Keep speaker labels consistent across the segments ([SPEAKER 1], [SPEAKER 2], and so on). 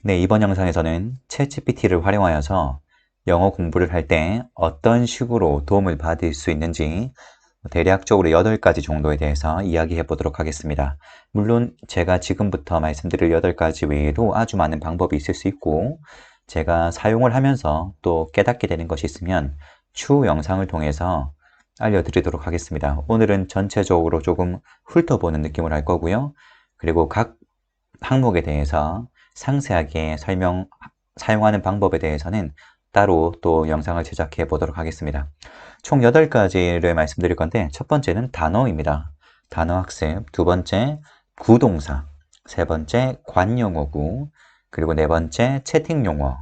[SPEAKER 1] 네, 이번 영상에서는 챗GPT를 활용하여서 영어 공부를 할 때 어떤 식으로 도움을 받을 수 있는지 대략적으로 8가지 정도에 대해서 이야기해 보도록 하겠습니다. 물론 제가 지금부터 말씀드릴 8가지 외에도 아주 많은 방법이 있을 수 있고 제가 사용을 하면서 또 깨닫게 되는 것이 있으면 추후 영상을 통해서 알려드리도록 하겠습니다. 오늘은 전체적으로 조금 훑어보는 느낌으로 할 거고요. 그리고 각 항목에 대해서 상세하게 사용하는 방법에 대해서는 따로 또 영상을 제작해 보도록 하겠습니다. 총 8가지를 말씀드릴 건데 첫 번째는 단어입니다. 단어 학습, 두 번째 구동사, 세 번째 관용어구, 그리고 네 번째 채팅 용어,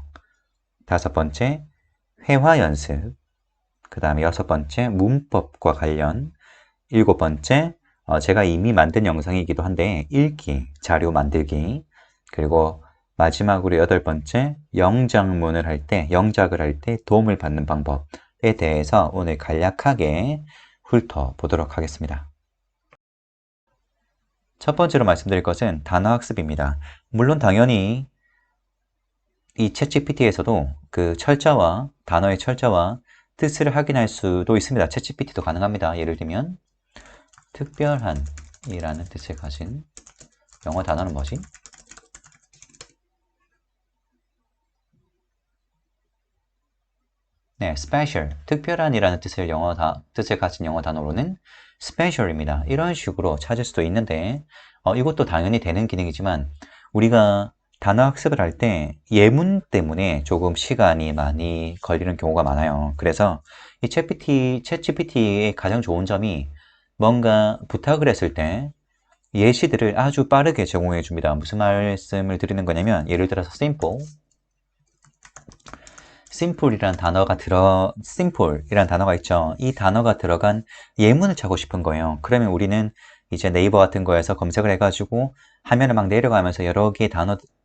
[SPEAKER 1] 다섯 번째 회화 연습, 그 다음에 여섯 번째 문법과 관련, 일곱 번째 제가 이미 만든 영상이기도 한데 읽기, 자료 만들기, 그리고 마지막으로 여덟 번째 영작문을 할 때, 영작을 할 때 도움을 받는 방법에 대해서 오늘 간략하게 훑어보도록 하겠습니다. 첫 번째로 말씀드릴 것은 단어 학습입니다. 물론 당연히 이 챗GPT에서도 그 철자와 단어의 철자와 뜻을 확인할 수도 있습니다. 챗GPT도 가능합니다. 예를 들면 특별한 이라는 뜻을 가진 영어 단어는 뭐지? 네, special, 특별한 이라는 뜻을 가진 영어 단어로는 special입니다. 이런 식으로 찾을 수도 있는데 이것도 당연히 되는 기능이지만 우리가 단어 학습을 할 때 예문 때문에 조금 시간이 많이 걸리는 경우가 많아요. 그래서 이 챗GPT의 가장 좋은 점이 뭔가 부탁을 했을 때 예시들을 아주 빠르게 제공해 줍니다. 무슨 말씀을 드리는 거냐면 예를 들어서 simple이란 단어가 있죠. 이 단어가 들어간 예문을 찾고 싶은 거예요. 그러면 우리는 이제 네이버 같은 거에서 검색을 해가지고 화면을 막 내려가면서 여러 개의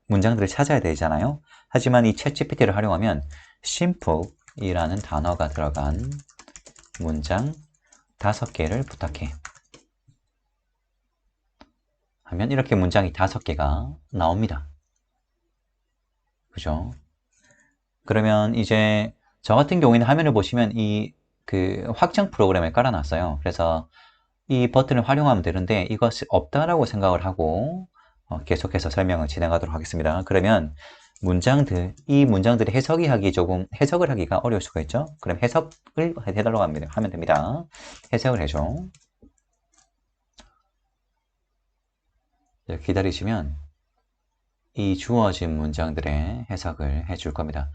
[SPEAKER 1] 문장들을 찾아야 되잖아요. 하지만 이 챗GPT를 활용하면 simple이라는 단어가 들어간 문장 5개를 부탁해. 하면 이렇게 문장이 5개가 나옵니다. 그죠? 그러면 이제 저 같은 경우에는 화면을 보시면 이 그 확장 프로그램을 깔아놨어요. 그래서 이 버튼을 활용하면 되는데 이것이 없다라고 생각을 하고 계속해서 설명을 진행하도록 하겠습니다. 그러면 이 문장들이 해석을 하기가 어려울 수가 있죠. 그럼 해석을 해달라고 하면 됩니다. 해석을 해줘. 기다리시면 이 주어진 문장들의 해석을 해줄 겁니다.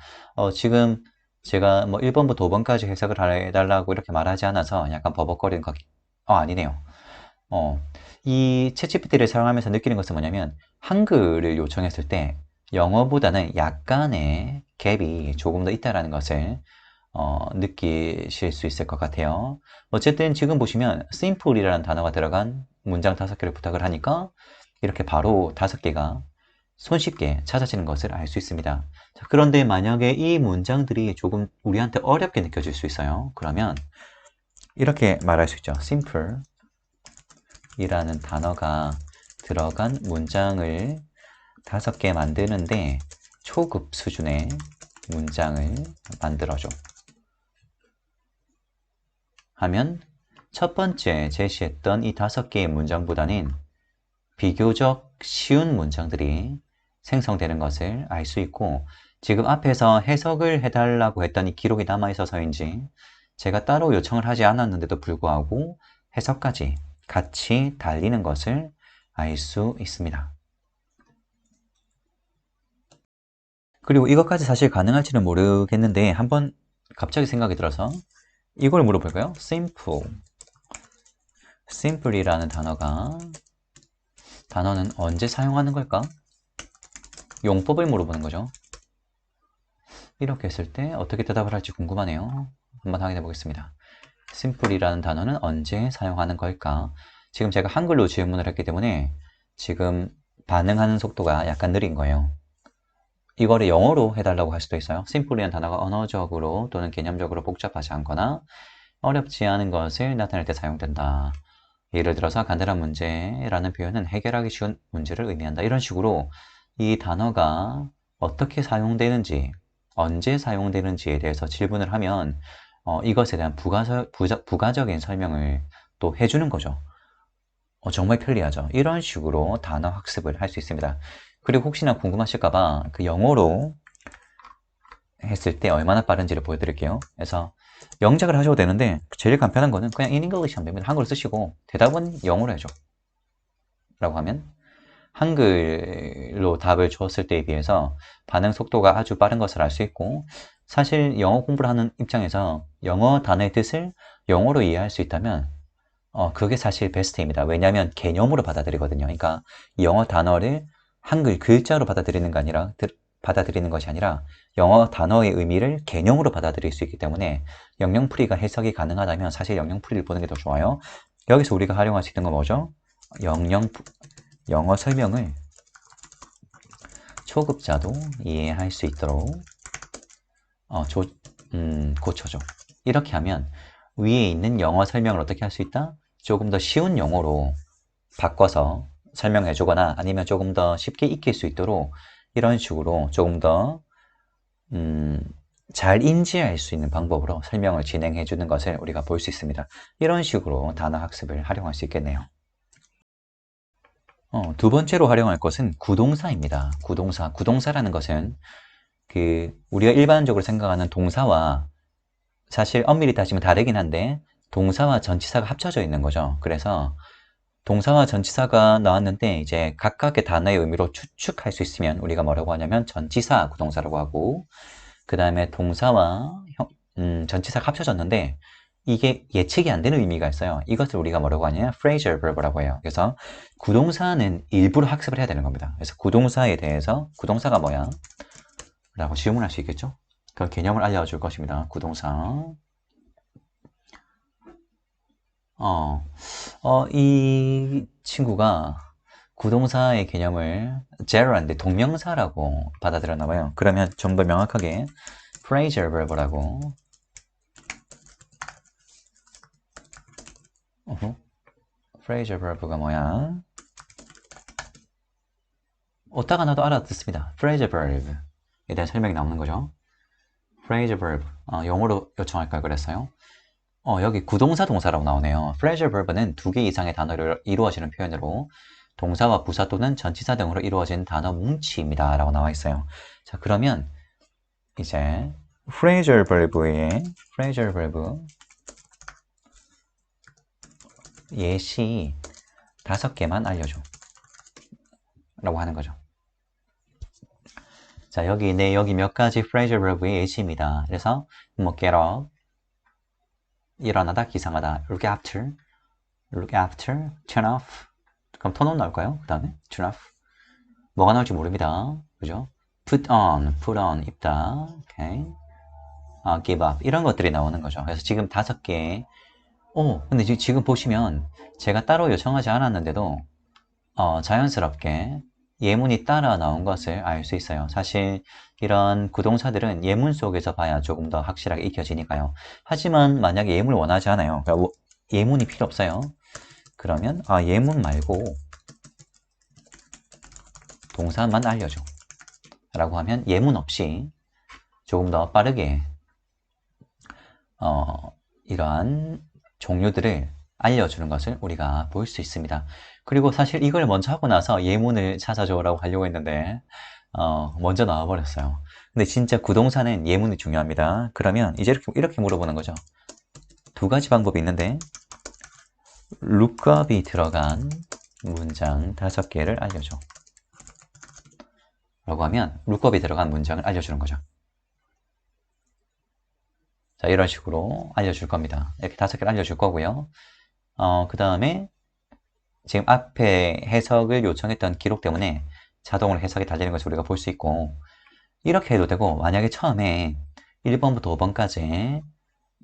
[SPEAKER 1] 지금 제가 뭐 1번부터 5번까지 해석을 해달라고 이렇게 말하지 않아서 약간 버벅거리는 아니네요. 이 챗GPT를 사용하면서 느끼는 것은 뭐냐면 한글을 요청했을 때 영어보다는 약간의 갭이 조금 더 있다는 것을 느끼실 수 있을 것 같아요. 어쨌든 지금 보시면 simple이라는 단어가 들어간 문장 5개를 부탁을 하니까 이렇게 바로 5개가 손쉽게 찾아지는 것을 알 수 있습니다. 자, 그런데 만약에 이 문장들이 조금 우리한테 어렵게 느껴질 수 있어요. 그러면 이렇게 말할 수 있죠. simple 이라는 단어가 들어간 문장을 5개 만드는데 초급 수준의 문장을 만들어줘. 하면 첫 번째 제시했던 이 5개의 문장보다는 비교적 쉬운 문장들이 생성되는 것을 알 수 있고 지금 앞에서 해석을 해달라고 했던 이 기록이 남아있어서인지 제가 따로 요청을 하지 않았는데도 불구하고 해석까지 같이 달리는 것을 알 수 있습니다. 그리고 이것까지 사실 가능할지는 모르겠는데 한번 갑자기 생각이 들어서 이걸 물어볼까요? simple이라는 단어는 언제 사용하는 걸까? 용법을 물어보는 거죠. 이렇게 했을 때 어떻게 대답을 할지 궁금하네요. 한번 확인해 보겠습니다. simple이라는 단어는 언제 사용하는 걸까? 지금 제가 한글로 질문을 했기 때문에 지금 반응하는 속도가 약간 느린 거예요. 이거를 영어로 해달라고 할 수도 있어요. simple이라는 단어가 언어적으로 또는 개념적으로 복잡하지 않거나 어렵지 않은 것을 나타낼 때 사용된다. 예를 들어서 간단한 문제라는 표현은 해결하기 쉬운 문제를 의미한다. 이런 식으로 이 단어가 어떻게 사용되는지, 언제 사용되는지에 대해서 질문을 하면 이것에 대한 부가적인 설명을 또 해주는 거죠. 정말 편리하죠. 이런 식으로 단어 학습을 할 수 있습니다. 그리고 혹시나 궁금하실까봐 그 영어로 했을 때 얼마나 빠른지를 보여드릴게요. 그래서 영작을 하셔도 되는데 제일 간편한 거는 그냥 in English 하면 됩니다. 한글로 쓰시고 대답은 영어로 해줘 라고 하면 한글로 답을 주었을 때에 비해서 반응 속도가 아주 빠른 것을 알 수 있고, 사실 영어 공부를 하는 입장에서 영어 단어의 뜻을 영어로 이해할 수 있다면 그게 사실 베스트입니다. 왜냐하면 개념으로 받아들이거든요. 그러니까 영어 단어를 한글 글자로 받아들이는 것이 아니라 영어 단어의 의미를 개념으로 받아들일 수 있기 때문에 영영풀이가 해석이 가능하다면 사실 영영풀이를 보는 게 더 좋아요. 여기서 우리가 활용할 수 있는 건 뭐죠? 영어 설명을 초급자도 이해할 수 있도록 고쳐줘. 이렇게 하면 위에 있는 영어 설명을 어떻게 할 수 있다? 조금 더 쉬운 영어로 바꿔서 설명해 주거나 아니면 조금 더 쉽게 익힐 수 있도록 이런 식으로 조금 더 잘 인지할 수 있는 방법으로 설명을 진행해 주는 것을 우리가 볼 수 있습니다. 이런 식으로 단어 학습을 활용할 수 있겠네요. 두 번째로 활용할 것은 구동사입니다. 구동사라는 것은 우리가 일반적으로 생각하는 동사와 사실 엄밀히 따지면 다르긴 한데 동사와 전치사가 합쳐져 있는 거죠. 그래서 동사와 전치사가 나왔는데 이제 각각의 단어의 의미로 추측할 수 있으면 우리가 뭐라고 하냐면 전치사 구동사라고 하고, 그 다음에 동사와 전치사가 합쳐졌는데 이게 예측이 안 되는 의미가 있어요. 이것을 우리가 뭐라고 하냐면 phrasal verb라고 해요. 그래서 구동사는 일부러 학습을 해야 되는 겁니다. 그래서 구동사에 대해서 구동사가 뭐야? 라고 질문할 수 있겠죠? 그 개념을 알려줄 것입니다. 구동사. 이 친구가 구동사의 개념을 제로한데 동명사라고 받아들였나 봐요. 그러면 좀 더 명확하게 phrasal verb라고 phrasal verb가 뭐야? 오타가 나도 알아듣습니다. phrasal verb에 대한 설명이 나오는 거죠. phrasal verb, 영어로 요청할 걸 그랬어요. 여기 구동사 동사라고 나오네요. phrasal verb는 2개 이상의 단어로 이루어지는 표현으로 동사와 부사 또는 전치사 등으로 이루어진 단어 뭉치입니다. 라고 나와 있어요. 자, 그러면 이제 phrasal verb 예시 5개만 알려줘 라고 하는 거죠. 자, 여기 몇 가지 phrasal verb의 예시입니다. 그래서 뭐 get up, 일어나다, 기상하다, look after, turn off. 그럼 turn on 나올까요? 그 다음에 turn off. 뭐가 나올지 모릅니다. 그죠? put on, 입다. 오케이. give up. 이런 것들이 나오는 거죠. 그래서 지금 5개. 근데 지금 보시면 제가 따로 요청하지 않았는데도 자연스럽게 예문이 따라 나온 것을 알 수 있어요. 사실 이런 구동사들은 예문 속에서 봐야 조금 더 확실하게 익혀지니까요. 하지만 만약에 예문을 원하지 않아요. 그러니까 예문이 필요 없어요. 그러면 예문 말고 동사만 알려줘 라고 하면 예문 없이 조금 더 빠르게 이러한 종류들을 알려주는 것을 우리가 볼 수 있습니다. 그리고 사실 이걸 먼저 하고 나서 예문을 찾아줘라고 하려고 했는데 먼저 나와버렸어요. 근데 진짜 구동사는 예문이 중요합니다. 그러면 이제 이렇게 물어보는 거죠. 2가지 방법이 있는데 lookup이 들어간 문장 5개를 알려줘 라고 하면 lookup이 들어간 문장을 알려주는 거죠. 자, 이런 식으로 알려줄 겁니다. 이렇게 5개를 알려줄 거고요. 그 다음에 지금 앞에 해석을 요청했던 기록 때문에 자동으로 해석이 달리는 것을 우리가 볼 수 있고, 이렇게 해도 되고, 만약에 처음에 1번부터 5번까지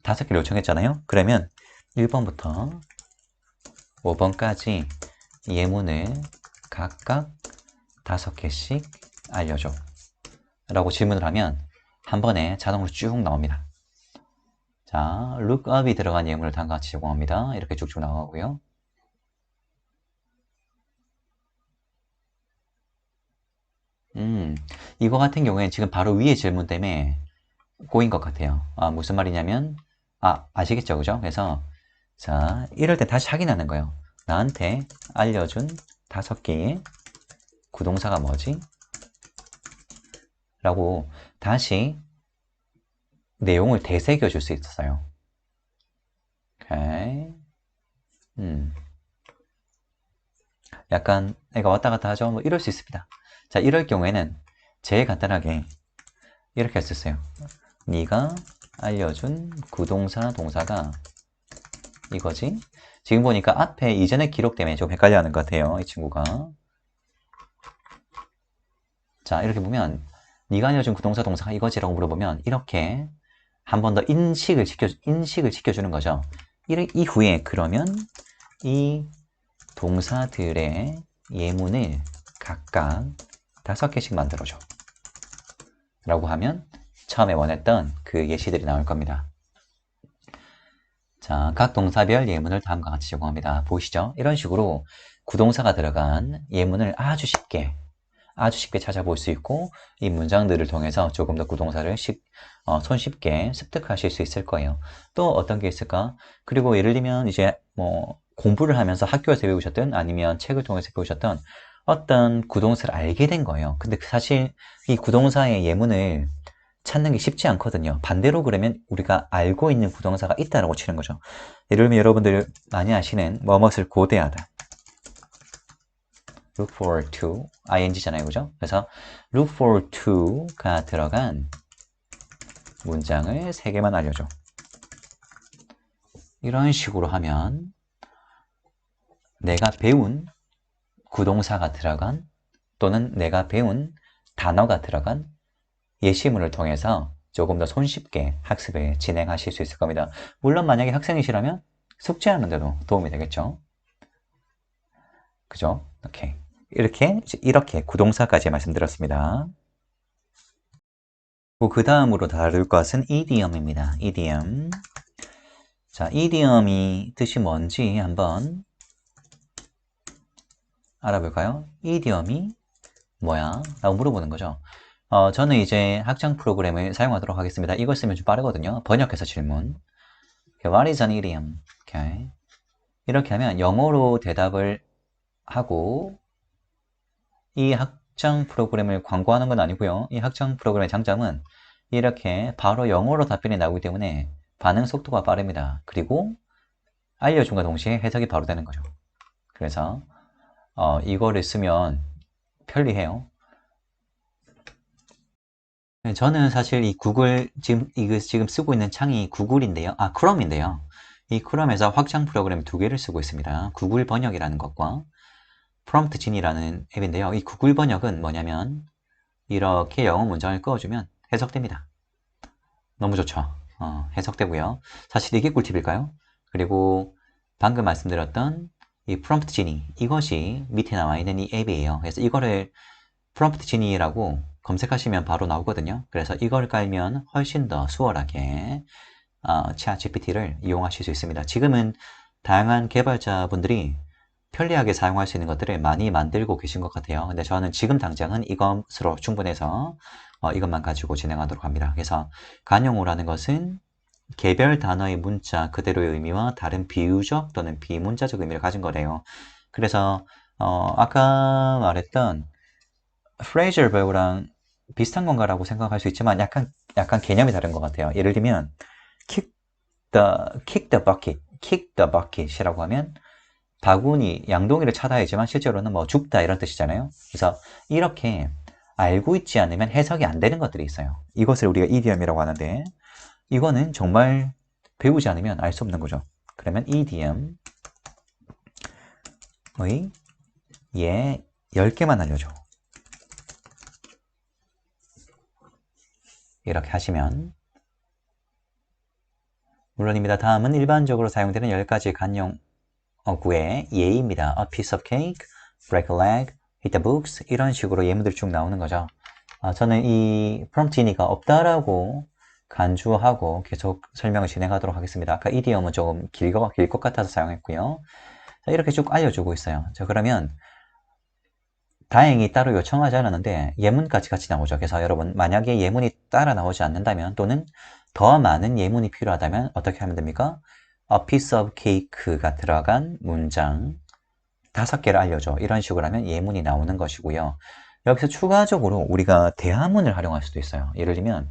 [SPEAKER 1] 5개를 요청했잖아요. 그러면 1번부터 5번까지 예문을 각각 5개씩 알려줘 라고 질문을 하면 한 번에 자동으로 쭉 나옵니다. 자, lookup이 들어간 예문을 다 같이 제공합니다. 이렇게 쭉쭉 나오고요. 이거 같은 경우에는 지금 바로 위에 질문 때문에 꼬인 것 같아요. 무슨 말이냐면, 아시겠죠? 그죠? 그래서, 자, 이럴 때 다시 확인하는 거예요. 나한테 알려준 5개의 구동사가 뭐지? 라고 다시 내용을 되새겨 줄 수 있었어요. 오케이. 약간 애가 왔다 갔다 하죠? 뭐 이럴 수 있습니다. 자, 이럴 경우에는 제일 간단하게 이렇게 할 수 있어요. 네가 알려준 구동사, 동사가 이거지? 지금 보니까 앞에 이전의 기록 때문에 좀 헷갈려하는 것 같아요. 이 친구가. 자, 이렇게 보면 네가 알려준 구동사, 동사가 이거지라고 물어보면 이렇게 한 번 더 인식을 시켜주는 거죠. 이후에 그러면 이 동사들의 예문을 각각 5개씩 만들어줘. 라고 하면 처음에 원했던 그 예시들이 나올 겁니다. 자, 각 동사별 예문을 다음과 같이 제공합니다. 보이시죠? 이런 식으로 구동사가 들어간 예문을 아주 쉽게 찾아볼 수 있고 이 문장들을 통해서 조금 더 구동사를 손쉽게 습득하실 수 있을 거예요. 또 어떤 게 있을까? 그리고 예를 들면 이제 뭐 공부를 하면서 학교에서 배우셨든 아니면 책을 통해서 배우셨던 어떤 구동사를 알게 된 거예요. 근데 사실 이 구동사의 예문을 찾는 게 쉽지 않거든요. 반대로 그러면 우리가 알고 있는 구동사가 있다라고 치는 거죠. 예를 들면 여러분들 많이 아시는 뭐뭇을 고대하다. look forward to, ing잖아요. 그죠? 그래서 look forward to가 들어간 문장을 3개만 알려줘. 이런 식으로 하면 내가 배운 구동사가 들어간 또는 내가 배운 단어가 들어간 예시문을 통해서 조금 더 손쉽게 학습을 진행하실 수 있을 겁니다. 물론 만약에 학생이시라면 숙제하는데도 도움이 되겠죠. 그죠? 이렇게 구동사까지 말씀드렸습니다. 그 다음으로 다룰 것은 이디엄입니다. 이디엄. 자, 이디엄이 뜻이 뭔지 한번 알아볼까요? 이디엄이 뭐야? 라고 물어보는 거죠. 저는 이제 학장 프로그램을 사용하도록 하겠습니다. 이걸 쓰면 좀 빠르거든요. 번역해서 질문. What is an idiom? Okay. 이렇게 하면 영어로 대답을 하고 이 학장 프로그램을 광고하는 건 아니고요. 이 학장 프로그램의 장점은 이렇게 바로 영어로 답변이 나오기 때문에 반응 속도가 빠릅니다. 그리고 알려준과 동시에 해석이 바로 되는 거죠. 그래서 이거를 쓰면 편리해요. 저는 사실 이 구글 지금 쓰고 있는 창이 구글인데요. 크롬인데요. 이 크롬에서 확장 프로그램 2개를 쓰고 있습니다. 구글 번역이라는 것과 프롬프트 진이라는 앱인데요. 이 구글 번역은 뭐냐면 이렇게 영어 문장을 꺼주면 해석됩니다. 너무 좋죠. 해석되고요. 사실 이게 꿀팁일까요? 그리고 방금 말씀드렸던 이 프롬프트 지니 이것이 밑에 나와 있는 이 앱이에요. 그래서 이거를 프롬프트 지니라고 검색하시면 바로 나오거든요. 그래서 이걸 깔면 훨씬 더 수월하게 ChatGPT를 이용하실 수 있습니다. 지금은 다양한 개발자분들이 편리하게 사용할 수 있는 것들을 많이 만들고 계신 것 같아요. 근데 저는 지금 당장은 이것으로 충분해서 이것만 가지고 진행하도록 합니다. 그래서 간용어라는 것은 개별 단어의 문자 그대로의 의미와 다른 비유적 또는 비문자적 의미를 가진 거래요. 그래서 아까 말했던 프레이저 배우랑 비슷한 건가라고 생각할 수 있지만 약간 개념이 다른 것 같아요. 예를 들면 kick the bucket이라고 하면 바구니, 양동이를 차다이지만 실제로는 뭐 죽다 이런 뜻이잖아요. 그래서 이렇게 알고 있지 않으면 해석이 안 되는 것들이 있어요. 이것을 우리가 idiom이라고 하는데 이거는 정말 배우지 않으면 알 수 없는 거죠. 그러면 idiom의 10개만 알려줘. 이렇게 하시면 물론입니다. 다음은 일반적으로 사용되는 10가지 간용어구의 예입니다. A piece of cake, break a leg, hit the books 이런 식으로 예문들 쭉 나오는 거죠. 저는 이 프롬프트니가 없다라고 간주하고 계속 설명을 진행하도록 하겠습니다. 아까 이디엄은 조금 길 것 같아서 사용했고요. 자, 이렇게 쭉 알려주고 있어요. 자, 그러면 다행히 따로 요청하지 않았는데 예문까지 같이 나오죠. 그래서 여러분 만약에 예문이 따라 나오지 않는다면 또는 더 많은 예문이 필요하다면 어떻게 하면 됩니까? A piece of cake가 들어간 문장 5개를 알려줘. 이런 식으로 하면 예문이 나오는 것이고요. 여기서 추가적으로 우리가 대화문을 활용할 수도 있어요. 예를 들면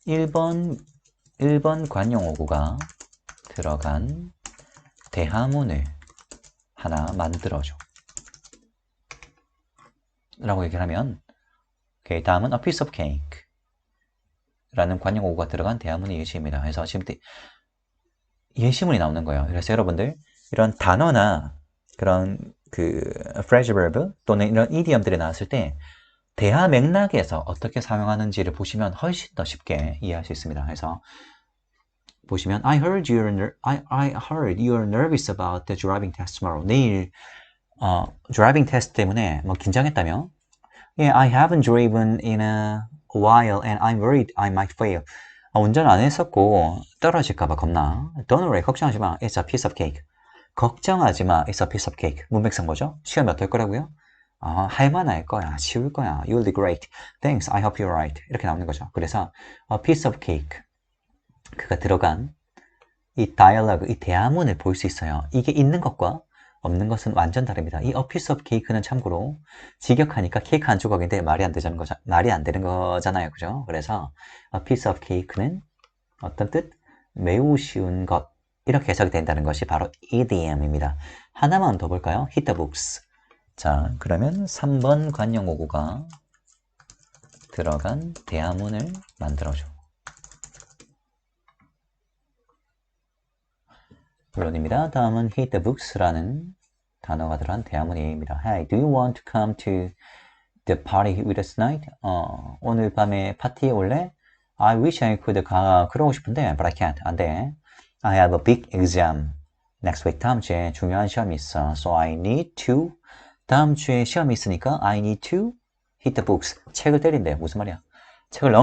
[SPEAKER 1] 1번 관용어구가 들어간 대화문을 하나 만들어줘. 라고 얘기를 하면 오케이, 다음은 a piece of cake 라는 관용어구가 들어간 대화문의 예시입니다. 그래서 지금 예시문이 나오는 거예요. 그래서 여러분들 이런 단어나 그런 phrasal verb 또는 이런 idiom들이 나왔을 때 대화 맥락에서 어떻게 사용하는지를 보시면 훨씬 더 쉽게 이해할 수 있습니다. 그래서 보시면 I heard you're nervous about the driving test tomorrow. 내일 driving test 때문에 뭐 긴장했다며? Yeah, I haven't driven in a while and I'm worried I might fail. 운전 안 했었고 떨어질까봐 겁나. Don't worry, 걱정하지 마. It's a piece of cake. 걱정하지 마. It's a piece of cake. 문맥상 뭐죠? 시험이 어떨 거라고요? 할만할 거야. 쉬울 거야. You'll do great. Thanks. I hope you're right. 이렇게 나오는 거죠. 그래서 a piece of cake. 그가 들어간 이 다이얼로그, 이 대화문을 볼 수 있어요. 이게 있는 것과 없는 것은 완전 다릅니다. 이 a piece of cake는 참고로 직역하니까 케이크 한 조각인데 말이 안 되는 거잖아요. 그죠? 그래서 a piece of cake는 어떤 뜻? 매우 쉬운 것. 이렇게 해석이 된다는 것이 바로 idiom입니다. 하나만 더 볼까요? hit the books. 자, 그러면 3번 관용어구가 들어간 대화문을 만들어줘. 물론입니다. 다음은 hit the books라는 단어가 들어간 대화문의 예입니다. Hey, do you want to come to the party with us tonight? 오늘 밤에 파티에 올래? I wish I could. 그러고 싶은데, but I can't. 안 돼. I have a big exam next week. 다음 주에 중요한 시험이 있어. So I need to. 다음 주에 시험이 있으니까 I need to hit the books. 책을 때린대. 무슨 말이야? 책을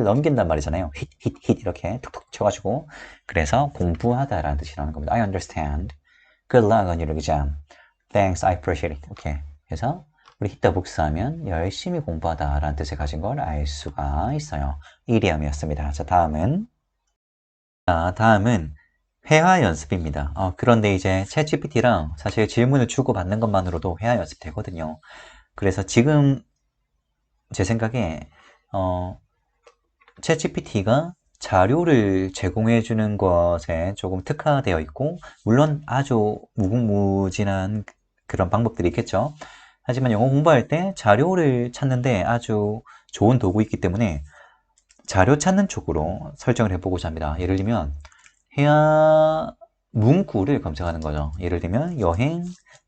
[SPEAKER 1] 넘긴단 말이잖아요. hit 이렇게 툭툭 쳐가지고. 그래서 공부하다라는 뜻이라는 겁니다. I understand. Good luck on your exam. Thanks, I appreciate it. 오케이. 그래서 우리 hit the books 하면 열심히 공부하다라는 뜻을 가진 걸 알 수가 있어요. 이디엄이었습니다. 자, 다음은 회화 연습입니다. 그런데 이제 챗GPT랑 사실 질문을 주고받는 것만으로도 회화 연습 되거든요. 그래서 지금 제 생각에 챗GPT가 자료를 제공해 주는 것에 조금 특화되어 있고 물론 아주 무궁무진한 그런 방법들이 있겠죠. 하지만 영어 공부할 때 자료를 찾는데 아주 좋은 도구이기 때문에 자료 찾는 쪽으로 설정을 해보고자 합니다. 예를 들면 회화 문구를 검색하는 거죠. 예를 들면 여행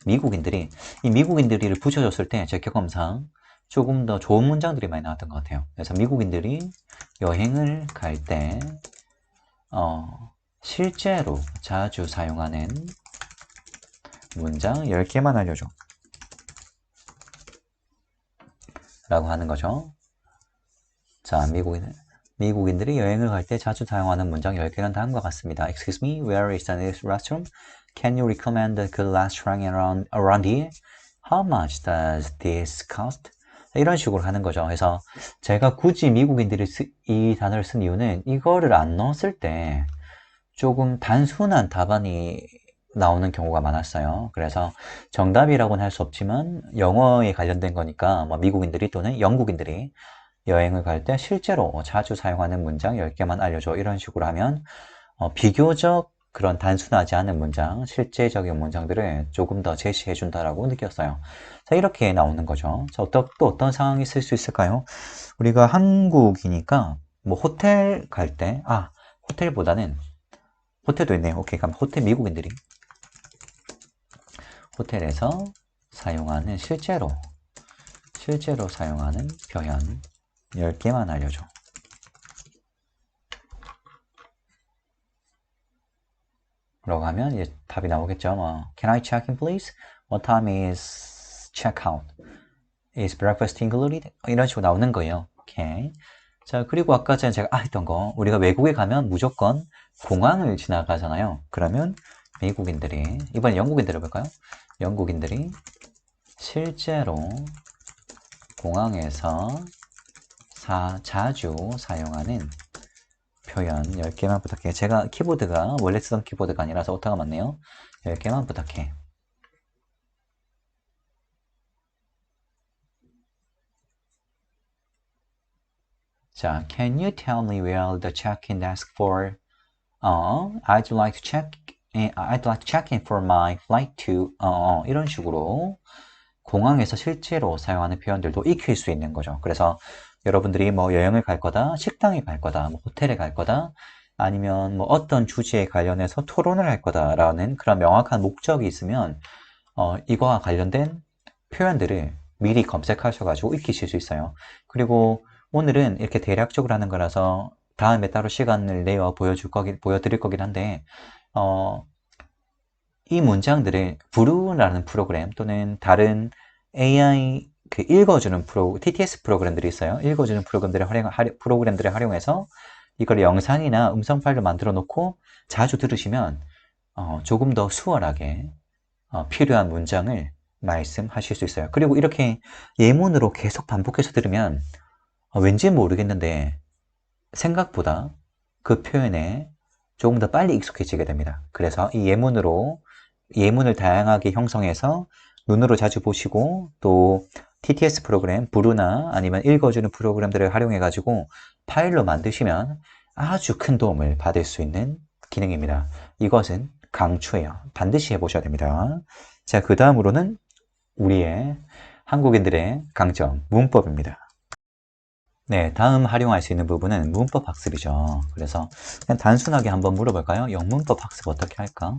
[SPEAKER 1] 미국인들이 이 미국인들이를 붙여줬을 때 제 경험상 조금 더 좋은 문장들이 많이 나왔던 것 같아요. 그래서 미국인들이 여행을 갈 때 실제로 자주 사용하는 문장 10개만 알려줘 라고 하는 거죠. 자, 미국인들이 여행을 갈 때 자주 사용하는 문장 10개는 다음과 같습니다. Excuse me, where is the nearest restroom? Can you recommend a good restaurant around here? How much does this cost? 이런 식으로 하는 거죠. 그래서 제가 굳이 미국인들이 이 단어를 쓴 이유는 이거를 안 넣었을 때 조금 단순한 답안이 나오는 경우가 많았어요. 그래서 정답이라고는 할 수 없지만 영어에 관련된 거니까 뭐 미국인들이 또는 영국인들이 여행을 갈 때 실제로 자주 사용하는 문장 10개만 알려줘. 이런 식으로 하면 비교적 그런 단순하지 않은 문장, 실제적인 문장들을 조금 더 제시해 준다라고 느꼈어요. 자, 이렇게 나오는 거죠. 자, 또 어떤 상황이 있을 수 있을까요? 우리가 한국이니까 뭐 호텔 갈 때, 호텔보다는 호텔도 있네요. 오케이, 그럼 호텔 미국인들이 호텔에서 사용하는 실제로 사용하는 표현 10개만 알려줘. 라고 하면 이제 답이 나오겠죠. Can I check in please? What time is check out? Is breakfast included? 이런 식으로 나오는 거예요. 오케이. 자, 그리고 아까 전에 제가 했던 거 우리가 외국에 가면 무조건 공항을 지나가잖아요. 그러면 미국인들이 이번엔 영국인들 해볼까요? 영국인들이 실제로 공항에서 자주 사용하는 표현 10개만 부탁해. 제가 키보드가 원래 쓰던 키보드가 아니라서 오타가 많네요. 10개만 부탁해. 자, can you tell me where the check-in desk for? I'd like to check in for my flight to. 이런 식으로 공항에서 실제로 사용하는 표현들도 익힐 수 있는 거죠. 그래서 여러분들이 뭐 여행을 갈 거다, 식당에 갈 거다, 뭐 호텔에 갈 거다, 아니면 뭐 어떤 주제에 관련해서 토론을 할 거다라는 그런 명확한 목적이 있으면 이거와 관련된 표현들을 미리 검색하셔가지고 익히실 수 있어요. 그리고 오늘은 이렇게 대략적으로 하는 거라서 다음에 따로 시간을 내어 보여드릴 거긴 한데 이 문장들을 브루라는 프로그램 또는 다른 AI 읽어주는 TTS 프로그램들이 있어요. 읽어주는 프로그램들을 활용해서 이걸 영상이나 음성 파일로 만들어 놓고 자주 들으시면 조금 더 수월하게 필요한 문장을 말씀하실 수 있어요. 그리고 이렇게 예문으로 계속 반복해서 들으면 왠지 모르겠는데 생각보다 그 표현에 조금 더 빨리 익숙해지게 됩니다. 그래서 이 예문을 다양하게 형성해서 눈으로 자주 보시고 또 TTS 프로그램, 브루나 아니면 읽어주는 프로그램들을 활용해가지고 파일로 만드시면 아주 큰 도움을 받을 수 있는 기능입니다. 이것은 강추해요. 반드시 해보셔야 됩니다. 자, 그 다음으로는 우리의 한국인들의 강점, 문법입니다. 네, 다음 활용할 수 있는 부분은 문법 학습이죠. 그래서 그냥 단순하게 한번 물어볼까요? 영문법 학습 어떻게 할까?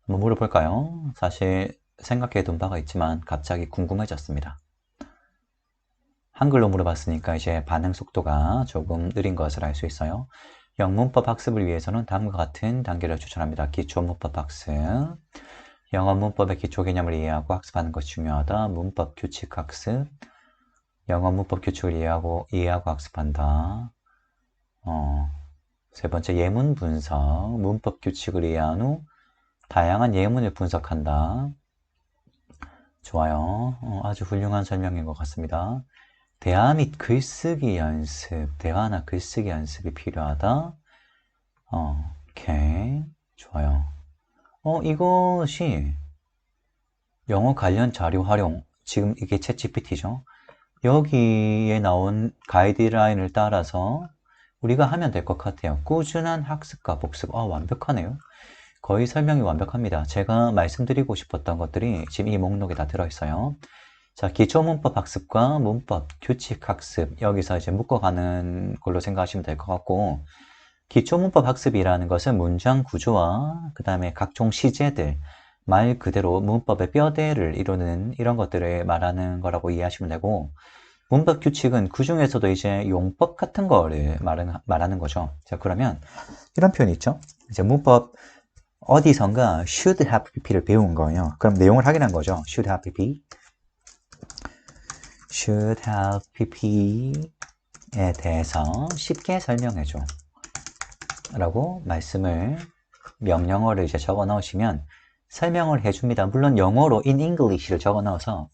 [SPEAKER 1] 한번 물어볼까요? 사실 생각해 둔 바가 있지만 갑자기 궁금해졌습니다. 한글로 물어봤으니까 이제 반응 속도가 조금 느린 것을 알 수 있어요. 영문법 학습을 위해서는 다음과 같은 단계를 추천합니다. 기초 문법 학습. 영어 문법의 기초 개념을 이해하고 학습하는 것이 중요하다. 문법 규칙 학습. 영어 문법 규칙을 이해하고 학습한다. 세 번째, 예문 분석. 문법 규칙을 이해한 후 다양한 예문을 분석한다. 좋아요. 아주 훌륭한 설명인 것 같습니다. 대화 및 글쓰기 연습. 대화나 글쓰기 연습이 필요하다. 오케이. 좋아요. 이것이 영어 관련 자료 활용. 지금 이게 챗GPT죠. 여기에 나온 가이드라인을 따라서 우리가 하면 될 것 같아요. 꾸준한 학습과 복습. 완벽하네요. 거의 설명이 완벽합니다. 제가 말씀드리고 싶었던 것들이 지금 이 목록에 다 들어있어요. 자, 기초 문법 학습과 문법 규칙 학습. 여기서 이제 묶어가는 걸로 생각하시면 될 것 같고, 기초 문법 학습이라는 것은 문장 구조와 그 다음에 각종 시제들, 말 그대로 문법의 뼈대를 이루는 이런 것들을 말하는 거라고 이해하시면 되고, 문법 규칙은 그 중에서도 이제 용법 같은 거를 말하는 거죠. 자, 그러면 이런 표현이 있죠. 이제 문법 어디선가 should have pp를 배운 거예요. 그럼 내용을 확인한 거죠. should have pp. should have pp에 대해서 쉽게 설명해줘. 라고 명령어를 이제 적어 넣으시면 설명을 해줍니다. 물론 영어로 in English를 적어 넣어서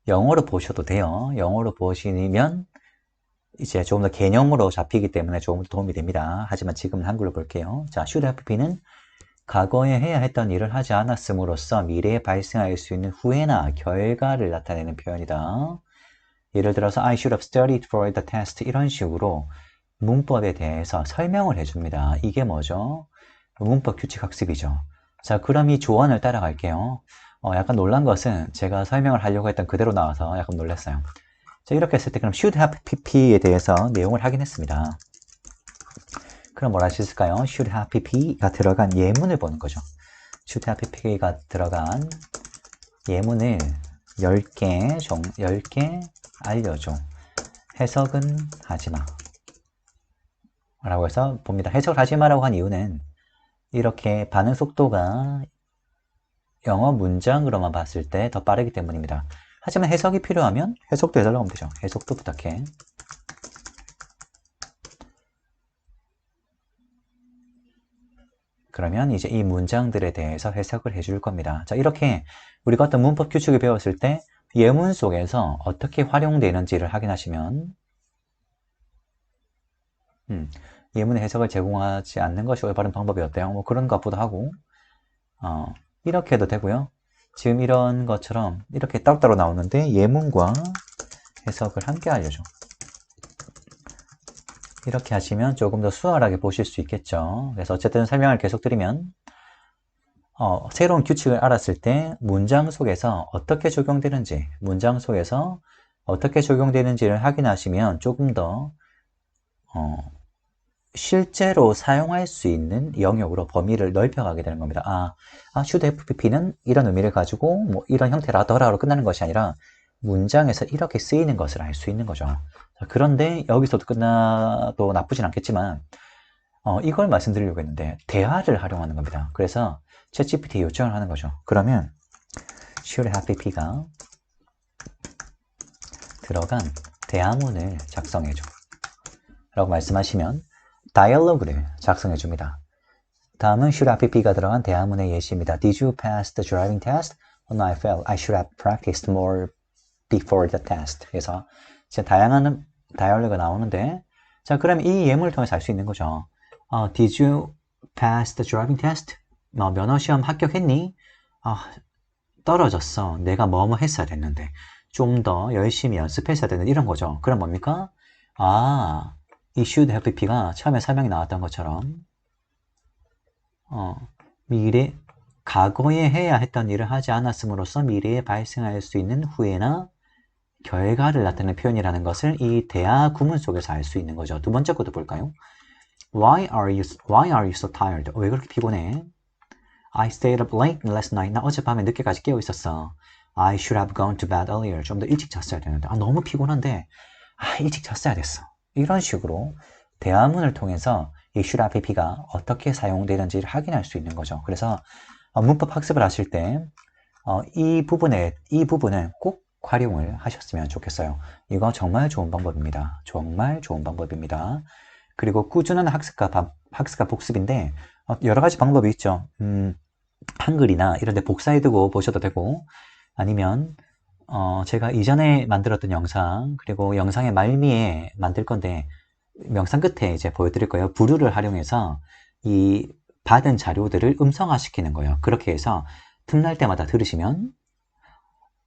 [SPEAKER 1] 영어로 보셔도 돼요. 영어로 보시면 이제 조금 더 개념으로 잡히기 때문에 조금 더 도움이 됩니다. 하지만 지금은 한글로 볼게요. 자, should have pp는 과거에 해야 했던 일을 하지 않았음으로써 미래에 발생할 수 있는 후회나 결과를 나타내는 표현이다. 예를 들어서 I should have studied for the test 이런 식으로 문법에 대해서 설명을 해줍니다. 이게 뭐죠? 문법 규칙 학습이죠. 자, 그럼 이 조언을 따라갈게요. 약간 놀란 것은 제가 설명을 하려고 했던 그대로 나와서 약간 놀랐어요. 자, 이렇게 했을 때 그럼 should have pp에 대해서 내용을 확인했습니다. 그럼 뭐라 할 수 있을까요? should have pp가 들어간 예문을 보는 거죠. should have pp가 들어간 예문을 10개 알려줘. 해석은 하지마. 라고 해서 봅니다. 해석을 하지마라고 한 이유는 이렇게 반응 속도가 영어 문장으로만 봤을 때 더 빠르기 때문입니다. 하지만 해석이 필요하면 해석도 해달라고 하면 되죠. 해석도 부탁해. 그러면 이제 이 문장들에 대해서 해석을 해줄 겁니다. 자, 이렇게 우리가 어떤 문법 규칙을 배웠을 때 예문 속에서 어떻게 활용되는지를 확인하시면 예문의 해석을 제공하지 않는 것이 올바른 방법이었대요. 뭐 그런 것보다 하고 이렇게 해도 되고요. 지금 이런 것처럼 이렇게 따로따로 나오는데 예문과 해석을 함께 알려줘. 이렇게 하시면 조금 더 수월하게 보실 수 있겠죠. 그래서 어쨌든 설명을 계속 드리면 새로운 규칙을 알았을 때 문장 속에서 어떻게 적용되는지, 문장 속에서 어떻게 적용되는지를 확인하시면 조금 더 실제로 사용할 수 있는 영역으로 범위를 넓혀가게 되는 겁니다. should FPP는 이런 의미를 가지고 뭐 이런 형태라더라로 끝나는 것이 아니라 문장에서 이렇게 쓰이는 것을 알 수 있는 거죠. 그런데 여기서도 끝나도 나쁘진 않겠지만 이걸 말씀드리려고 했는데 대화를 활용하는 겁니다. 그래서 챗GPT에 요청을 하는 거죠. 그러면 should FPP가 들어간 대화문을 작성해줘 라고 말씀하시면 다이얼로그를 작성해 줍니다. 다음은 should FPP가 들어간 대화문의 예시입니다. Did you pass the driving test? Oh, no, I failed. I should have practiced more before the test. 그래서 이제 다양한 다이얼로그가 나오는데 자, 그럼 이 예문을 통해서 알 수 있는 거죠. Did you pass the driving test? 면허 시험 합격했니? 떨어졌어. 내가 뭐뭐 했어야 됐는데 좀 더 열심히 연습했어야 되는 이런 거죠. 그럼 뭡니까? 이 should FPP가 처음에 설명이 나왔던 것처럼 과거에 해야 했던 일을 하지 않았음으로써 미래에 발생할 수 있는 후회나 결과를 나타내는 표현이라는 것을 이 대화 구문 속에서 알 수 있는 거죠. 두 번째 것도 볼까요? Why are you so tired? 왜 그렇게 피곤해? I stayed up late last night. 나 어젯밤에 늦게까지 깨어 있었어. I should have gone to bed earlier. 좀 더 일찍 잤어야 되는데. 너무 피곤한데 일찍 잤어야 됐어. 이런 식으로 대화문을 통해서 이 should FPP가 어떻게 사용되는지를 확인할 수 있는 거죠. 그래서 문법 학습을 하실 때 이 부분을 꼭 활용을 하셨으면 좋겠어요. 이거 정말 좋은 방법입니다. 정말 좋은 방법입니다. 그리고 꾸준한 학습과 복습인데 여러 가지 방법이 있죠. 한글이나 이런 데 복사해두고 보셔도 되고 아니면 제가 이전에 만들었던 영상 그리고 영상의 말미에 만들 건데 영상 끝에 이제 보여드릴 거예요. 부르를 활용해서 이 받은 자료들을 음성화 시키는 거예요. 그렇게 해서 틈날 때마다 들으시면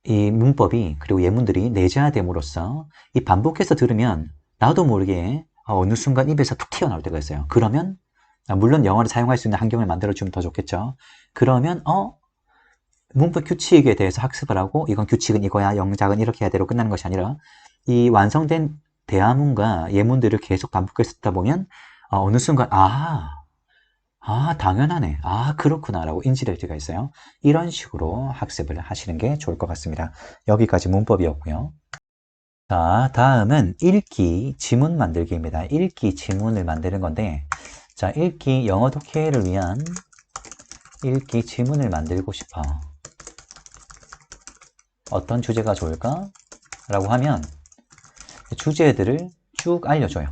[SPEAKER 1] 이 문법이 그리고 예문들이 내재화됨으로써 이 반복해서 들으면 나도 모르게 어느 순간 입에서 툭 튀어나올 때가 있어요. 그러면 물론 영어를 사용할 수 있는 환경을 만들어주면 더 좋겠죠. 그러면 문법 규칙에 대해서 학습을 하고 이건 규칙은 이거야, 영작은 이렇게 해야 되로 끝나는 것이 아니라 이 완성된 대화문과 예문들을 계속 반복해서 듣다 보면 어느 순간 당연하네. 그렇구나 라고 인지될 때가 있어요. 이런 식으로 학습을 하시는 게 좋을 것 같습니다. 여기까지 문법이었고요. 자, 다음은 읽기 지문 만들기입니다. 읽기 지문을 만드는 건데 자, 읽기 영어 독해를 위한 읽기 지문을 만들고 싶어. 어떤 주제가 좋을까? 라고 하면 주제들을 쭉 알려줘요.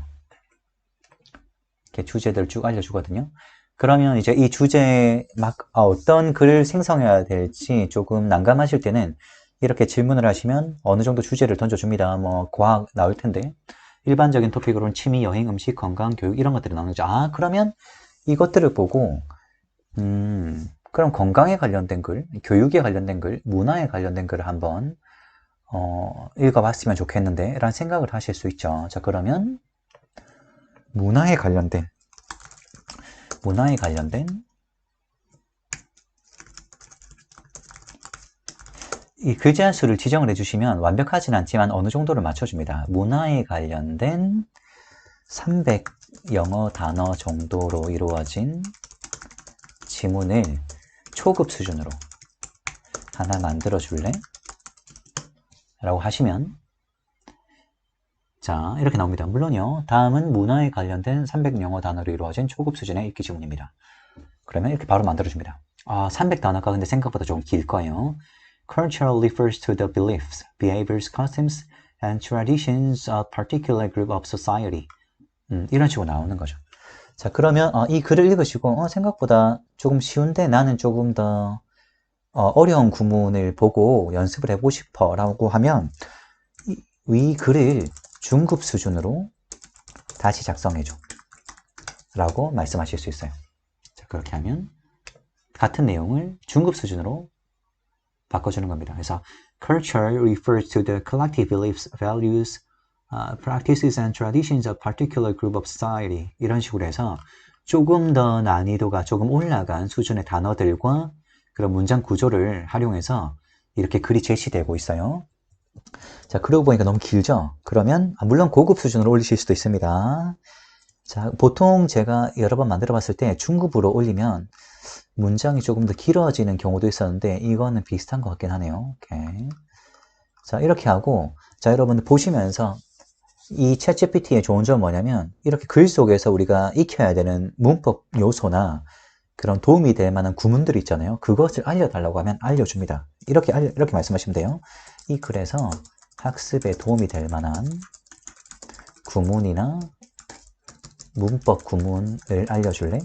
[SPEAKER 1] 이렇게 주제들을 쭉 알려주거든요. 그러면 이제 이 주제에 어떤 글을 생성해야 될지 조금 난감하실 때는 이렇게 질문을 하시면 어느 정도 주제를 던져줍니다. 뭐 과학 나올 텐데 일반적인 토픽으로는 취미, 여행, 음식, 건강, 교육 이런 것들이 나오는 거죠. 그러면 이것들을 보고 그럼 건강에 관련된 글, 교육에 관련된 글, 문화에 관련된 글을 한번 읽어봤으면 좋겠는데 라는 생각을 하실 수 있죠. 자, 그러면 문화에 관련된 이 글자 수를 지정을 해주시면 완벽하진 않지만 어느 정도를 맞춰줍니다. 문화에 관련된 300 영어 단어 정도로 이루어진 지문을 초급 수준으로 하나 만들어 줄래? 라고 하시면 자, 이렇게 나옵니다. 물론요. 다음은 문화에 관련된 300 영어 단어로 이루어진 초급 수준의 읽기 지문입니다. 그러면 이렇게 바로 만들어줍니다. 300 단어가 근데 생각보다 좀 길 거예요. Cultural refers to the beliefs, behaviors, customs, and traditions of a particular group of society. 이런 식으로 나오는 거죠. 자, 그러면 이 글을 읽으시고 생각보다 조금 쉬운데 나는 조금 더 어려운 구문을 보고 연습을 해보고 싶어 라고 하면 이 글을 중급 수준으로 다시 작성해줘 라고 말씀하실 수 있어요. 자, 그렇게 하면 같은 내용을 중급 수준으로 바꿔주는 겁니다. 그래서 culture refers to the collective beliefs, values, practices and traditions of particular group of society. 이런 식으로 해서 조금 더 난이도가 조금 올라간 수준의 단어들과 그런 문장 구조를 활용해서 이렇게 글이 제시되고 있어요. 자, 그러고 보니까 너무 길죠? 그러면 물론 고급 수준으로 올리실 수도 있습니다. 자, 보통 제가 여러 번 만들어 봤을 때 중급으로 올리면 문장이 조금 더 길어지는 경우도 있었는데 이거는 비슷한 것 같긴 하네요. 오케이. 자, 이렇게 하고 자, 여러분들 보시면서 이 챗GPT의 좋은 점은 뭐냐면 이렇게 글 속에서 우리가 익혀야 되는 문법 요소나 그런 도움이 될 만한 구문들이 있잖아요. 그것을 알려달라고 하면 알려줍니다. 이렇게 말씀하시면 돼요. 이 글에서 학습에 도움이 될 만한 구문이나 문법 구문을 알려줄래?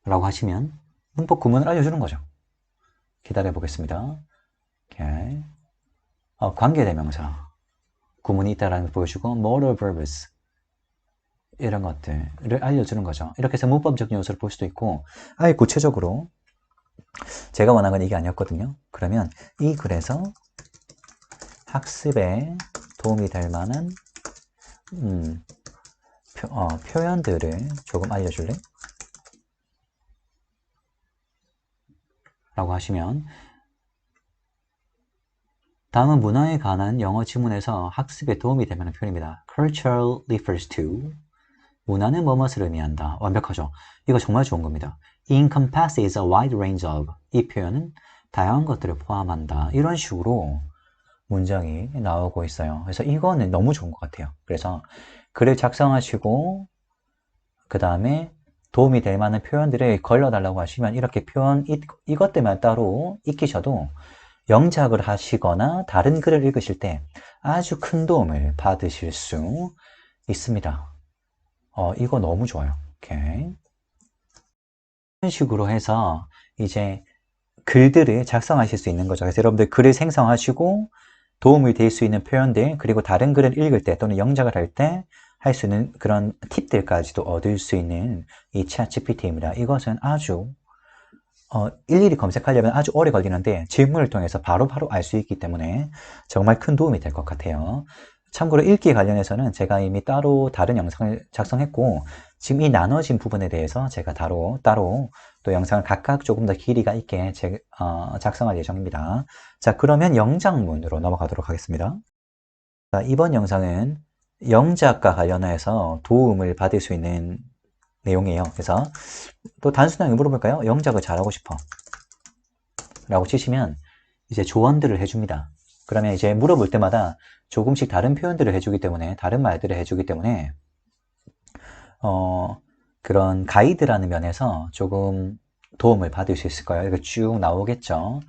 [SPEAKER 1] 라고 하시면 문법 구문을 알려주는 거죠. 기다려 보겠습니다. 오케이. 관계대명사 구문이 있다라는 걸 보여주고 modal verbs 이런 것들을 알려주는 거죠. 이렇게 해서 문법적 요소를 볼 수도 있고 아예 구체적으로 제가 원한 건 이게 아니었거든요. 그러면 이 글에서 학습에 도움이 될 만한 표현들을 조금 알려줄래? 라고 하시면 다음은 문화에 관한 영어 지문에서 학습에 도움이 될 만한 표현입니다. Culture refers to 문화는 뭐뭇을 의미한다. 완벽하죠? 이거 정말 좋은 겁니다. Encompasses a wide range of 이 표현은 다양한 것들을 포함한다. 이런 식으로 문장이 나오고 있어요. 그래서 이거는 너무 좋은 것 같아요. 그래서 글을 작성하시고 그 다음에 도움이 될 만한 표현들을 걸러달라고 하시면 이렇게 표현 이것들만 따로 익히셔도 영작을 하시거나 다른 글을 읽으실 때 아주 큰 도움을 받으실 수 있습니다. 이거 너무 좋아요. 오케이. 이런 식으로 해서 이제 글들을 작성하실 수 있는 거죠. 그래서 여러분들 글을 생성하시고 도움이 될 수 있는 표현들 그리고 다른 글을 읽을 때 또는 영작을 할 때 할 수 있는 그런 팁들까지도 얻을 수 있는 이 챗GPT입니다. 이것은 아주 일일이 검색하려면 아주 오래 걸리는데 질문을 통해서 바로바로 알 수 있기 때문에 정말 큰 도움이 될 것 같아요. 참고로 읽기 관련해서는 제가 이미 따로 다른 영상을 작성했고 지금 이 나눠진 부분에 대해서 제가 따로 또 영상을 각각 조금 더 길이가 있게 작성할 예정입니다. 자, 그러면 영작문으로 넘어가도록 하겠습니다. 자, 이번 영상은 영작과 관련해서 도움을 받을 수 있는 내용이에요. 그래서 또 단순하게 물어볼까요? 영작을 잘하고 싶어 라고 치시면 이제 조언들을 해줍니다. 그러면 이제 물어볼 때마다 조금씩 다른 표현들을 해주기 때문에 다른 말들을 해주기 때문에 그런 가이드라는 면에서 조금 도움을 받을 수 있을 거예요. 이렇게 쭉 나오겠죠.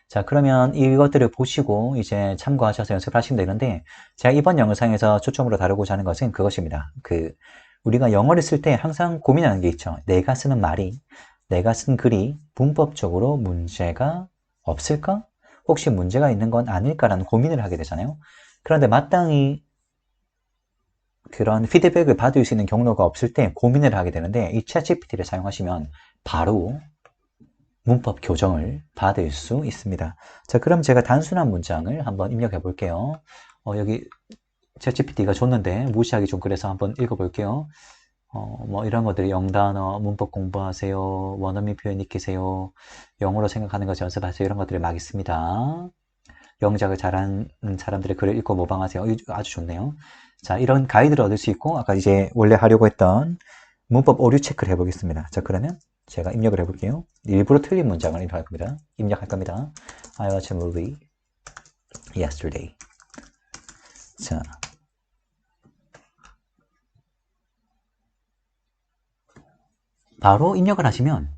[SPEAKER 1] 자, 그러면 이것들을 보시고 이제 참고하셔서 연습하시면 되는데 제가 이번 영상에서 초점으로 다루고자 하는 것은 그것입니다. 우리가 영어를 쓸 때 항상 고민하는 게 있죠. 내가 쓰는 말이, 내가 쓴 글이 문법적으로 문제가 없을까? 혹시 문제가 있는 건 아닐까라는 고민을 하게 되잖아요. 그런데 마땅히 그런 피드백을 받을 수 있는 경로가 없을 때 고민을 하게 되는데 이 챗GPT를 사용하시면 바로 문법 교정을 받을 수 있습니다. 자, 그럼 제가 단순한 문장을 한번 입력해 볼게요. 여기 챗GPT가 줬는데 무시하기 좀 그래서 한번 읽어볼게요. 뭐 이런 것들이 영단어, 문법 공부하세요, 원어민 표현 익히세요, 영어로 생각하는 것 연습하세요 이런 것들을 막 있습니다. 영작을 잘하는 사람들의 글을 읽고 모방하세요. 아주 좋네요. 자, 이런 가이드를 얻을 수 있고 아까 이제 원래 하려고 했던 문법 오류 체크를 해보겠습니다. 자, 그러면 제가 입력을 해볼게요. 일부러 틀린 문장을 입력할 겁니다. I watched a movie yesterday. 자, 바로 입력을 하시면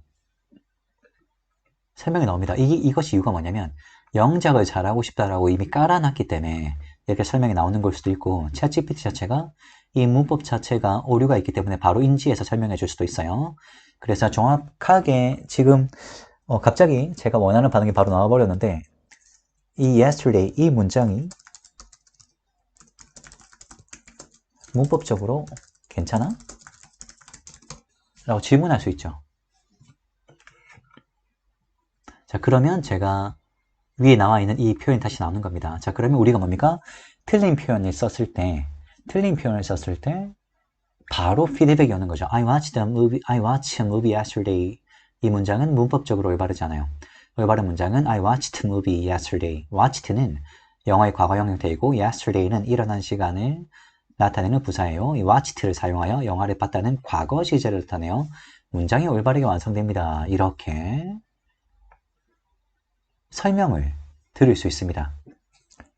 [SPEAKER 1] 설명이 나옵니다. 이것이 이유가 뭐냐면 영작을 잘하고 싶다라고 이미 깔아놨기 때문에 이렇게 설명이 나오는 걸 수도 있고, 챗GPT 자체가 이 문법 자체가 오류가 있기 때문에 바로 인지해서 설명해 줄 수도 있어요. 그래서 정확하게 지금 갑자기 제가 원하는 반응이 바로 나와버렸는데, 이 yesterday, 이 문장이 문법적으로 괜찮아? 라고 질문할 수 있죠. 자, 그러면 제가 위에 나와 있는 이 표현이 다시 나오는 겁니다. 자, 그러면 우리가 뭡니까? 틀린 표현을 썼을 때 바로 피드백이 오는 거죠. I watched a movie yesterday. 이 문장은 문법적으로 올바르지 않아요. 올바른 문장은 I watched a movie yesterday. watched는 영어의 과거형 형태이고 yesterday는 일어난 시간을 나타내는 부사예요. 이 watched를 사용하여 영화를 봤다는 과거 시제를 나타내요. 문장이 올바르게 완성됩니다. 이렇게 설명을 들을 수 있습니다.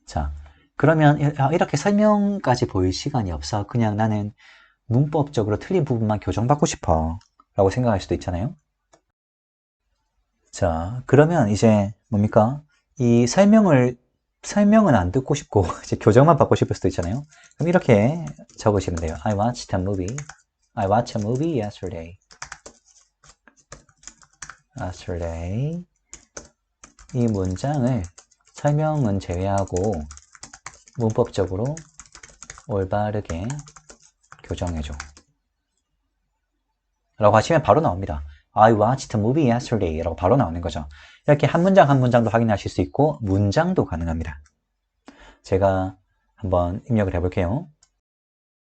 [SPEAKER 1] 자, 그러면 이렇게 설명까지 보일 시간이 없어. 그냥 나는 문법적으로 틀린 부분만 교정받고 싶어 라고 생각할 수도 있잖아요. 자, 그러면 이제 뭡니까? 이 설명은 안 듣고 싶고 이제 교정만 받고 싶을 수도 있잖아요. 그럼 이렇게 적으시면 돼요. I watched a movie. I watched a movie yesterday. yesterday. 이 문장을 설명은 제외하고 문법적으로 올바르게 교정해줘 라고 하시면 바로 나옵니다. I watched a movie yesterday 라고 바로 나오는 거죠. 이렇게 한 문장 한 문장도 확인하실 수 있고 문장도 가능합니다. 제가 한번 입력을 해볼게요.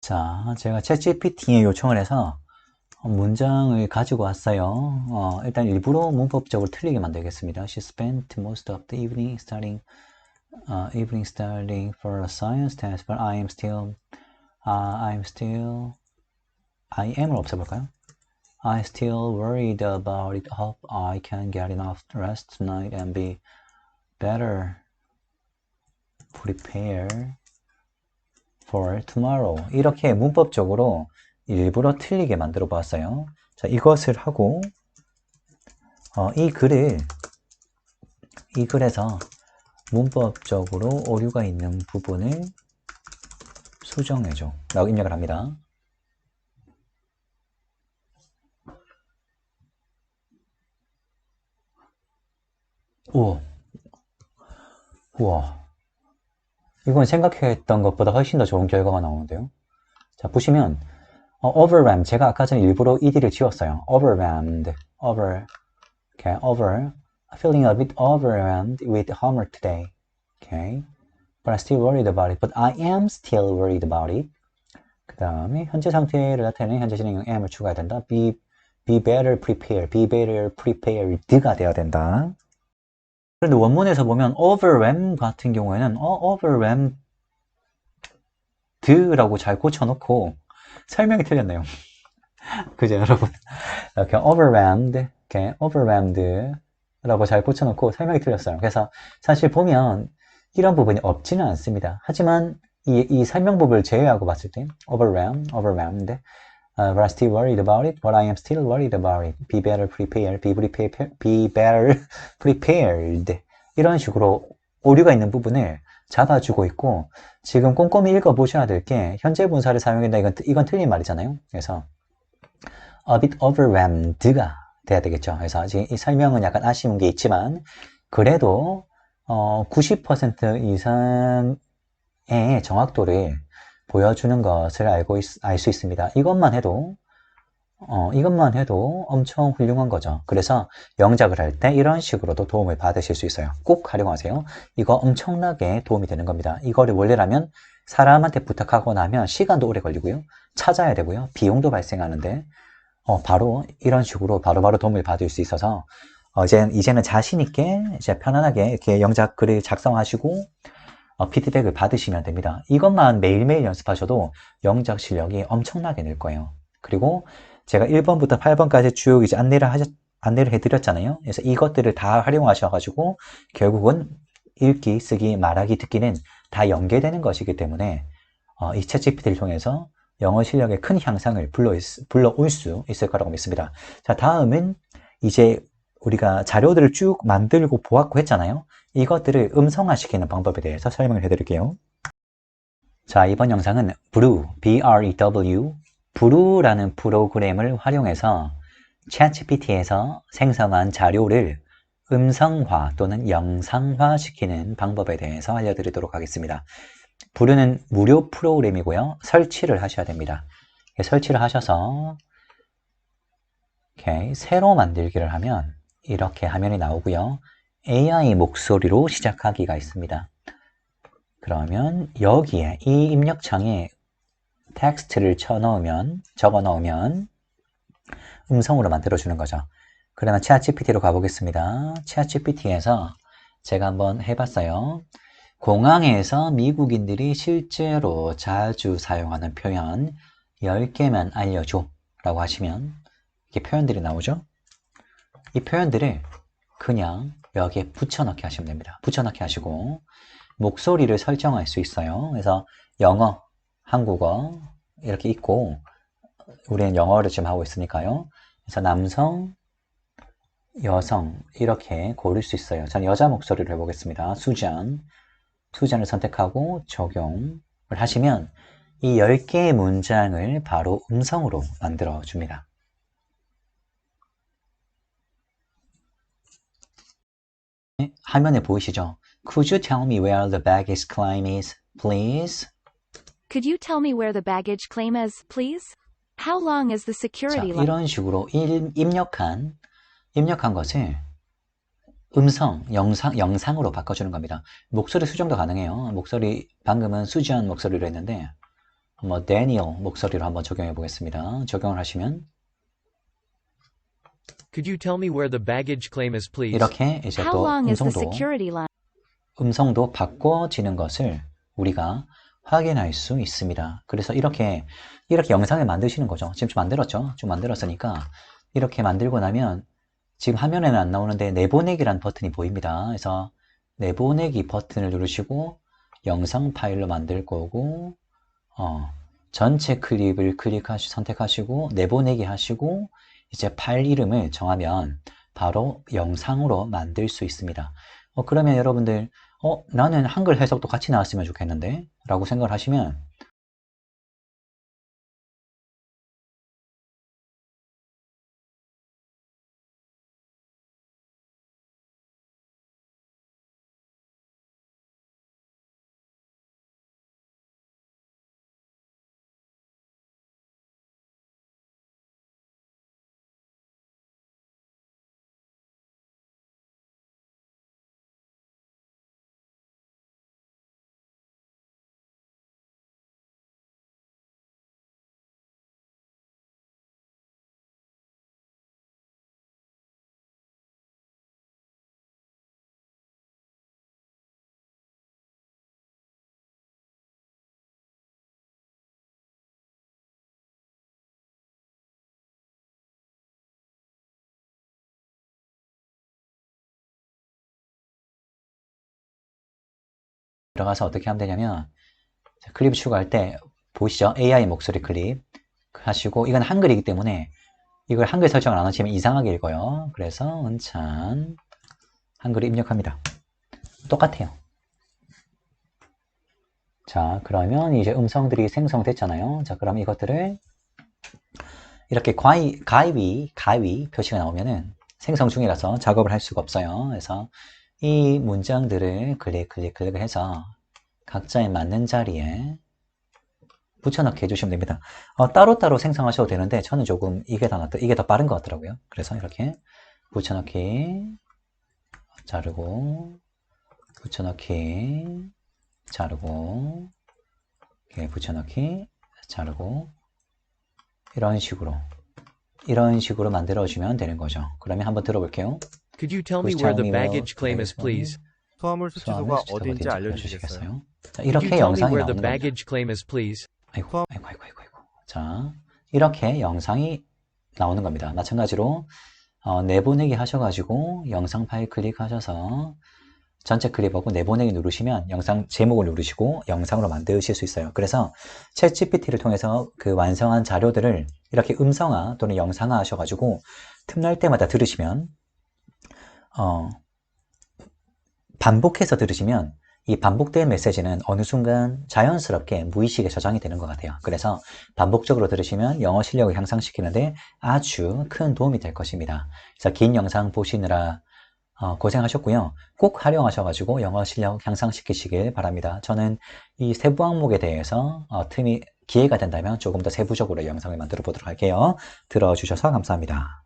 [SPEAKER 1] 자, 제가 챗GPT에 요청을 해서 문장을 가지고 왔어요. 일단 일부러 문법적으로 틀리게 만들겠습니다. She spent most of the evening studying for a science test, but I am을 없애볼까요? I still worried about it. Hope I can get enough rest tonight and be better prepared for tomorrow. 이렇게 문법적으로 일부러 틀리게 만들어 보았어요. 자, 이것을 하고 이 글에서 문법적으로 오류가 있는 부분을 수정해줘 라고 입력을 합니다. 우와, 이건 생각했던 것보다 훨씬 더 좋은 결과가 나오는데요. 자, 보시면 overwhelmed, 제가 아까 전에 일부러 ed를 지웠어요. overwhelmed, feeling a bit overwhelmed with homework today. Okay, but I still worried about it. But I am still worried about it. 그 다음에 현재 상태를 나타내는 현재 진행형 am을 추가해야 된다. be better prepared가 되어야 된다. 그런데 원문에서 보면 overwhelmed 같은 경우에는 overwhelmed라고 잘 고쳐놓고 설명이 틀렸네요. 그죠, 여러분? 이렇게 overwhelmed라고 잘 고쳐놓고 설명이 틀렸어요. 그래서 사실 보면 이런 부분이 없지는 않습니다. 하지만 이 설명법을 제외하고 봤을 때 overwhelmed, but I still worried about it. But I am still worried about it. Be better prepared. 이런 식으로 오류가 있는 부분을 잡아주고 있고, 지금 꼼꼼히 읽어보셔야 될 게 현재 분사를 사용한다. 이건 틀린 말이잖아요. 그래서 a bit overwhelmed가 돼야 되겠죠. 그래서 지금 이 설명은 약간 아쉬운 게 있지만 그래도 90% 이상의 정확도를 보여주는 것을 알 수 있습니다. 이것만 해도 엄청 훌륭한 거죠. 그래서 영작을 할 때 이런 식으로도 도움을 받으실 수 있어요. 꼭 활용하세요. 이거 엄청나게 도움이 되는 겁니다. 이거를 원래라면 사람한테 부탁하고 나면 시간도 오래 걸리고요. 찾아야 되고요. 비용도 발생하는데 바로 이런 식으로 바로바로 도움을 받을 수 있어서 이제는 자신 있게 이제 편안하게 이렇게 영작 글을 작성하시고 피드백을 받으시면 됩니다. 이것만 매일매일 연습하셔도 영작 실력이 엄청나게 늘 거예요. 그리고 제가 1번부터 8번까지 쭉 이제 안내를 해드렸잖아요. 그래서 이것들을 다 활용하셔가지고 결국은 읽기, 쓰기, 말하기, 듣기는 다 연계되는 것이기 때문에 이 챗GPT를 통해서 영어 실력의 큰 향상을 불러올 수 있을 거라고 믿습니다. 자, 다음은 이제 우리가 자료들을 쭉 만들고 보았고 했잖아요. 이것들을 음성화시키는 방법에 대해서 설명을 해드릴게요. 자, 이번 영상은 Brew, B-R-E-W, Brew라는 프로그램을 활용해서 ChatGPT에서 생성한 자료를 음성화 또는 영상화 시키는 방법에 대해서 알려드리도록 하겠습니다. Brew는 무료 프로그램이고요. 설치를 하셔야 됩니다. 설치를 하셔서 이렇게 새로 만들기를 하면 이렇게 화면이 나오고요. AI 목소리로 시작하기가 있습니다. 그러면 여기에 이 입력창에 텍스트를 적어 넣으면 음성으로 만들어주는 거죠. 그러면 챗GPT로 가보겠습니다. 챗GPT에서 제가 한번 해봤어요. 공항에서 미국인들이 실제로 자주 사용하는 표현 10개만 알려줘 라고 하시면 이렇게 표현들이 나오죠. 이 표현들을 그냥 여기에 붙여넣기 하시면 됩니다. 붙여넣기 하시고 목소리를 설정할 수 있어요. 그래서 영어, 한국어 이렇게 있고 우리는 영어를 지금 하고 있으니까요. 그래서 남성, 여성 이렇게 고를 수 있어요. 저는 여자 목소리를 해보겠습니다. 수잔을 선택하고 적용을 하시면 이 10개의 문장을 바로 음성으로 만들어 줍니다. 화면에 보이시죠? Could you tell me where the baggage claim is, please?
[SPEAKER 2] Could you tell me where the baggage claim is, please? How long is the
[SPEAKER 1] 자,
[SPEAKER 2] security line?
[SPEAKER 1] 이런 식으로 입력한 것을 영상으로 바꿔주는 겁니다. 목소리 수정도 가능해요. 목소리, 방금은 수지한 목소리로 했는데, 데니얼 목소리로 한번 적용해 보겠습니다. 적용을 하시면,
[SPEAKER 3] Could you tell me where the baggage claim is, please?
[SPEAKER 1] 이렇게 이제
[SPEAKER 2] How
[SPEAKER 1] 또
[SPEAKER 2] long is the security line?
[SPEAKER 1] 음성도 바꿔지는 것을 우리가 확인할 수 있습니다. 그래서 이렇게 영상을 만드시는 거죠. 지금 좀 만들었죠? 좀 만들었으니까 이렇게 만들고 나면 지금 화면에는 안 나오는데 내보내기란 버튼이 보입니다. 그래서 내보내기 버튼을 누르시고 영상 파일로 만들 거고 전체 클립을 선택하시고 내보내기 하시고 이제 파일 이름을 정하면 바로 영상으로 만들 수 있습니다. 그러면 여러분들 나는 한글 해석도 같이 나왔으면 좋겠는데 라고 생각을 하시면 들어가서 어떻게 하면 되냐면 클립 추가할 때 보이시죠? AI 목소리 클립 하시고 이건 한글이기 때문에 이걸 한글 설정을 안 하시면 이상하게 읽어요. 그래서 은찬 한글을 입력합니다. 똑같아요. 자, 그러면 이제 음성들이 생성됐잖아요. 자, 그럼 이것들을 이렇게 가위 표시가 나오면은 생성 중이라서 작업을 할 수가 없어요. 그래서 이 문장들을 클릭해서 각자에 맞는 자리에 붙여넣기 해주시면 됩니다. 따로따로 생성하셔도 되는데 저는 조금 이게 더 빠른 것 같더라고요. 그래서 이렇게 붙여넣기 자르고 붙여넣기 자르고 이렇게 붙여넣기 자르고 이런 식으로 만들어주면 되는 거죠. 그러면 한번 들어볼게요.
[SPEAKER 3] Could you tell me where the baggage claim is, please?
[SPEAKER 4] 수화물 수취소가 어딘지 알려주시겠어요?
[SPEAKER 1] 자,
[SPEAKER 3] Could you
[SPEAKER 1] 이렇게
[SPEAKER 3] tell me
[SPEAKER 1] 영상이
[SPEAKER 3] where the
[SPEAKER 1] 나오는 겁니다.
[SPEAKER 3] baggage claim is, please?
[SPEAKER 1] 아이고. 자, 이렇게 영상이 나오는 겁니다. 마찬가지로 내보내기 하셔가지고 영상 파일 클릭하셔서 전체 클립하고 내보내기 누르시면 영상 제목을 누르시고 영상으로 만드실 수 있어요. 그래서 챗GPT를 통해서 그 완성한 자료들을 이렇게 음성화 또는 영상화 하셔가지고 틈날 때마다 들으시면 반복해서 들으시면 이 반복된 메시지는 어느 순간 자연스럽게 무의식에 저장이 되는 것 같아요. 그래서 반복적으로 들으시면 영어 실력을 향상시키는데 아주 큰 도움이 될 것입니다. 그래서 긴 영상 보시느라 고생하셨고요. 꼭 활용하셔가지고 영어 실력 향상시키시길 바랍니다. 저는 이 세부 항목에 대해서 기회가 된다면 조금 더 세부적으로 영상을 만들어 보도록 할게요. 들어주셔서 감사합니다.